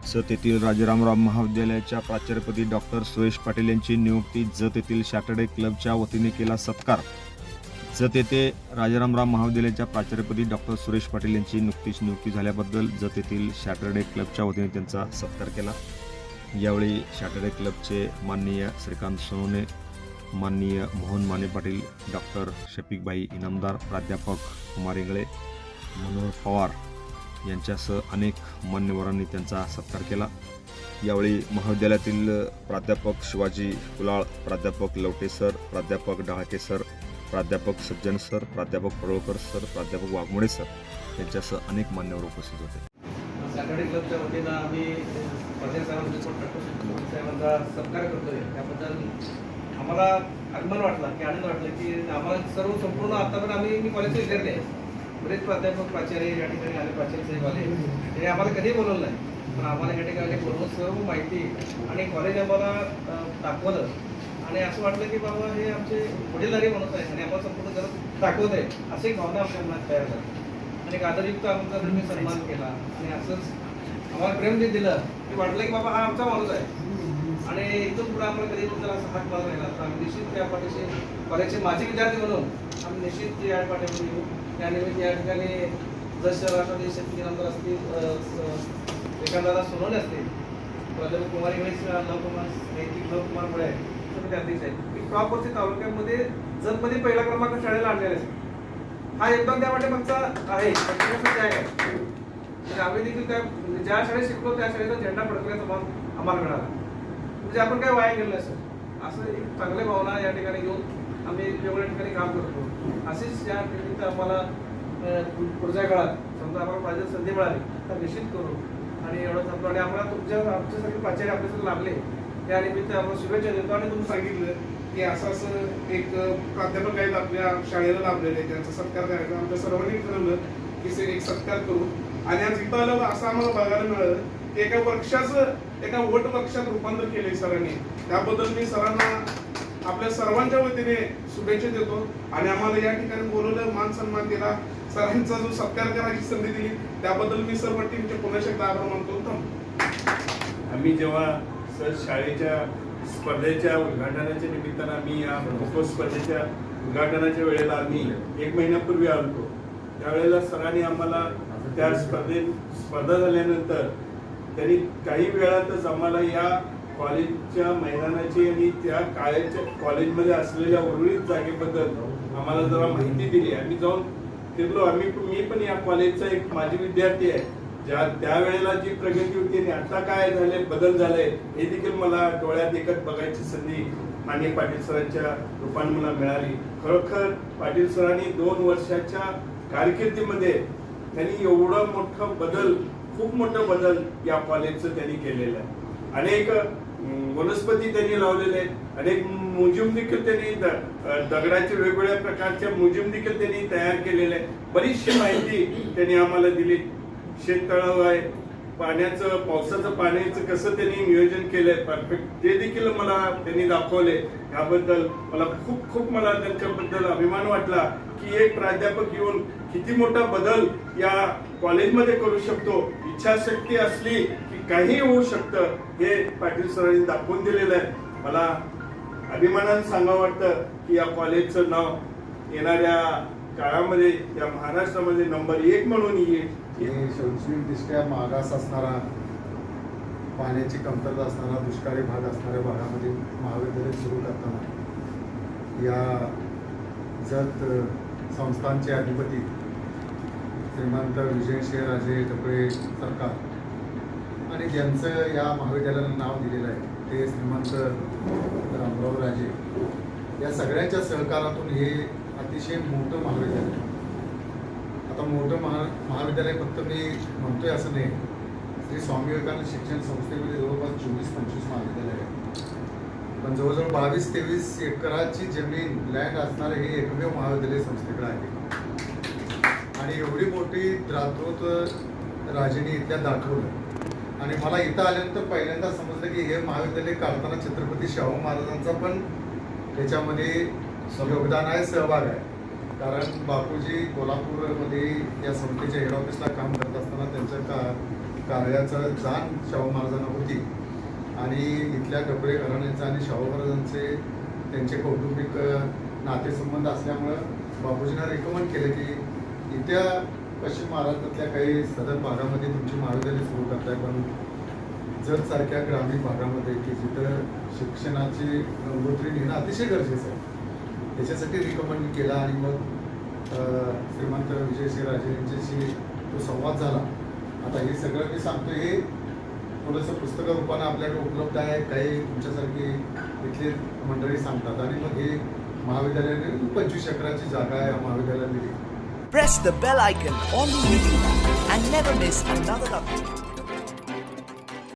जत येथील राजारामराव महाविद्यालयाच्या प्राचार्यपदी डॉक्टर सुरेश पाटील यांची नियुक्ती. जत येथील सॅटर्डे क्लबच्या वतीने केला सत्कार. जत येथे राजारामराव महाविद्यालयाच्या प्राचार्यपदी डॉक्टर सुरेश पाटील यांची नुकतीच नियुक्ती झाल्याबद्दल जत येथील सॅटर्डे क्लबच्या वतीने त्यांचा सत्कार केला. यावेळी सॅटर्डे क्लबचे माननीय श्रीकांत सोनवणे, माननीय मोहन माने पाटील, डॉक्टर शफिकभाई इनामदार, प्राध्यापक कुमार इंगळे, मनोहर पवार यांच्यासह अनेक मान्यवरांनी त्यांचा सत्कार केला. यावेळी महाविद्यालयातील प्राध्यापक शिवाजी कुलाळ, प्राध्यापक लवटे सर, प्राध्यापक डहाके सर, प्राध्यापक सज्जन सर, प्राध्यापक पडोळकर सर, प्राध्यापक वाघमोडे सर यांच्यासह अनेक मान्यवर उपस्थित होते. सॅटर्डे क्लबच्या वतीनं आम्ही साहेबांचा सत्कार करतोय. त्याबद्दल आम्हाला अभिमान वाटला की आनंद वाटला की आम्हाला सर्व संपूर्ण आतापर्यंत मी कॉलेजचे विद्यार्थी आहे. बरेच प्राध्यापक प्राचार्य या ठिकाणी आले, प्राचार्य साहेब आले, ते आम्हाला कधीही बोलवलं नाही, पण आम्हाला या ठिकाणी बोलवून सर्व माहिती आणि कॉलेज आम्हाला दाखवलं आणि असं वाटलं की बाबा हे आमचे वडीलधारी माणूस आहे आणि आम्हाला संपूर्ण जर दाखवत आहे अशी एक भावना आमच्या मनात तयार झाली आणि एक आदरयुक्त आमचा तुम्ही सन्मान केला आणि असंच आम्हाला प्रेम जे दिलं की वाटलं की बाबा हा आमचा माणूस आहे आणि इथून पुढे आम्हाला कधी जर असं हात मारत राहिला तर आम्ही निश्चित त्या पाठीशी कॉलेजचे माजी विद्यार्थी म्हणून आम्ही निश्चित या पाठीमध्ये येऊ. त्यानिमित्त या ठिकाणी जसं राष्ट्रवादी शेतकरी आमदार असतील, एखादा सोनवणे असतील, प्राध्यापक कुमार इंगळे, लवकुमार मुळे ते अध्यक्ष आहेत. टॉपवरती तालुक्यामध्ये जतमध्ये पहिला क्रमांक शाळेला आणलेला आहे. हा एकदम त्या पाठीमागचा आहे. तर आम्ही देखील त्या ज्या शाळेत शिकलो त्या शाळेचा झेंडा फडकण्याचा मान आम्हाला मिळाला. म्हणजे आपण काय वाया गेलं सर, असं एक चांगल्या भावना या ठिकाणी घेऊन आम्ही वेगवेगळ्या ठिकाणी काम करतो. अशीच या निमित्त आम्हाला पुढच्या काळात समजा आम्हाला पाहिजे संधी मिळाली तर निश्चित करू आणि एवढंच आपलं आणि आम्हाला आमच्यासारखे प्राचार्य आपल्यासाठी लागले या निमित्त आपण शुभेच्छा देतो. आणि तुम्ही सांगितलं की असं एक प्राध्यापक आहेत आपल्या शाळेला लाभलेले, त्यांचा सत्कार करायचा. आमच्या सर्वांनी ठरवलं की एक सत्कार करू आणि आज इथं आलं असं आम्हाला बघायला मिळालं की एका वट वृक्षात रूपांतर केले सरांनी. त्याबद्दल मी सरांना आपल्या सर्वांच्या वतीने शुभेच्छा देतो आणि आम्हाला या ठिकाणी बोलवलं, मान सन्मान केला, सरांचा जो सत्कार करायची संधी दिली त्याबद्दल मी सर्व टीमचे पुन्हा एकदा आभार मानतो. आम्ही जेव्हा सर शाळेच्या स्पर्धेच्या उद्घाटनाच्या निमित्तानं आम्ही या खो स्पर्धेच्या उद्घाटनाच्या वेळेला आम्ही 1 महिन्यापूर्वी आलो. त्यावेळेला सरांनी आम्हाला त्या स्पर्धा झाल्यानंतर त्यांनी काही वेळातच आम्हाला या कॉलेजच्या मैदानाची आणि त्या काळाच्या कॉलेजमध्ये असलेल्या उर्वरित जागेबद्दल आम्हाला जरा माहिती दिली. आम्ही जाऊन फिरलो. मी पण या कॉलेजचा एक माजी विद्यार्थी आहे. त्यावेळेला जी प्रगती होती आणि आता काय झाले, बदल झाले हे देखील मला डोळ्यात एकच बघायची संधी माननीय पाटील सरांच्या रूपाने मला मिळाली. खरोखर पाटील सरांनी 2 वर्षाच्या कारकिर्दीमध्ये त्यांनी एवढं मोठं बदल, खूप मोठं बदल या कॉलेजचं त्यांनी केलेलं आहे. अनेक वनस्पती त्यांनी लावलेले आहेत, अनेक म्युझियम देखील त्यांनी दगडाचे वेगवेगळ्या प्रकारच्या म्युझियम देखील त्यांनी तयार केलेले आहे. बरीचशी माहिती त्यांनी आम्हाला दिली. शेततळाव आहे, पावसाचं पाण्याचं कसं त्यांनी नियोजन केलंय परफेक्ट ते देखील मला त्यांनी दाखवले. याबद्दल मला खूप मला त्यांच्याबद्दल अभिमान वाटला की एक प्राध्यापक येऊन किती मोठा बदल या कॉलेजमध्ये करू शकतो. इच्छाशक्ती असली की काही होऊ शकतं हे पाटील सरांनी दाखवून दिलेलं आहे. मला अभिमानाने सांगावं वाटतं की या कॉलेजचं नाव येणाऱ्या काळामध्ये या महाराष्ट्रामध्ये नंबर 1 म्हणून येईल. शैक्षणिकदृष्ट्या मागास असणारा, पाण्याची कमतरता असणारा, दुष्काळी भाग असणाऱ्या भागामध्ये महाविद्यालय सुरू करताना या जत संस्थांचे अधिपती श्रीमंत विजयसिंहराजे टपळे सरकार आणि ज्यांचं या महाविद्यालयाला नाव दिलेलं आहे ते श्रीमंत रामराव राजे, या सगळ्यांच्या सहकारातून हे अतिशय मोठं महाविद्यालय. आता मोठं महाविद्यालय फक्त मी म्हणतोय असं नाही, श्री स्वामी विवेकानंद शिक्षण संस्थेमध्ये जवळपास 24-25 महाविद्यालय आहे, पण जवळजवळ 22-23 एकराची जमीन लँड असणारे हे एकमेव महाविद्यालय संस्थेकडे आहे. आणि एवढी मोठी द्रातृत राजेने इथल्या दाखवलं आणि मला इथं आल्यानंतर पहिल्यांदा समजलं की हे महाविद्यालय काढताना छत्रपती शाहू महाराजांचा पण त्याच्यामध्ये योगदान आहे, सहभाग आहे. कारण बापूजी कोल्हापूरमध्ये या संस्थेच्या हेड ऑफिसला काम करत असताना त्यांच्या कार्याचं जाण शाहू महाराजांना होती आणि इथल्या कपडे घराण्याचं आणि शाहू महाराजांचे त्यांचे कौटुंबिक नातेसंबंध असल्यामुळं बापूजींना रिकमेंड केलं की इथल्या पश्चिम महाराष्ट्रातल्या काही सदर भागामध्ये तुमची महाविद्यालय सुरू करताय, पण जतसारख्या ग्रामीण भागामध्ये की जिथं शिक्षणाची गंगोत्री नेणं अतिशय गरजेचं आहे, त्याच्यासाठी रिकमेंड केला. आणि मग श्रीमंत विजयसिंहराजे यांच्याशी तो संवाद झाला. आता हे सगळं मी सांगतो हे थोडंसं पुस्तक रूपानं आपल्याकडे उपलब्ध आहे, काही तुमच्यासारखी इथली मंडळी सांगतात आणि मग हे महाविद्यालयाने 25 एकराची जागा आहे या महाविद्यालयाला दिली. Press the bell icon on the YouTube app and never miss another update.